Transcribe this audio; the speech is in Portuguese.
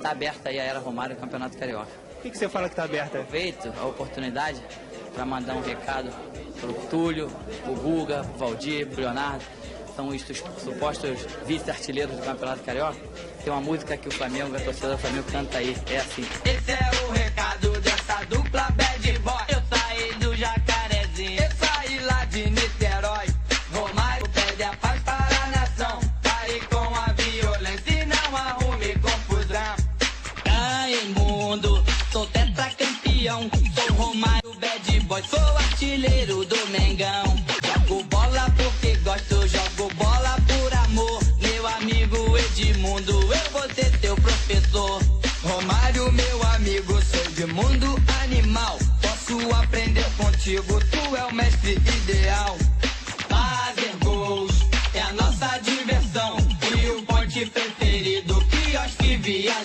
tá aberta aí a Era Romário e o Campeonato Carioca. Por que você fala que tá aberta? Aproveito a oportunidade para mandar um recado pro Túlio, pro Guga, pro Valdir, pro Leonardo. São os supostos vice-artilheiros do Campeonato Carioca. Tem uma música que o Flamengo, a torcida do Flamengo canta aí, é assim. Esse é o recado dessa dupla bad boy. Eu saí do Jacarezinho, eu saí lá de Niterói. Romário pede a paz para a nação. Pare com a violência e não arrume confusão. Imundo, sou tetracampeão. Sou Romário bad boy, sou artilheiro do Mengão. Jogo bola porque gosto, jogo bola por amor. Meu amigo Edmundo, eu vou ser teu professor. Romário, meu amigo, sou Edmundo animal. Posso aprender contigo, tu é o mestre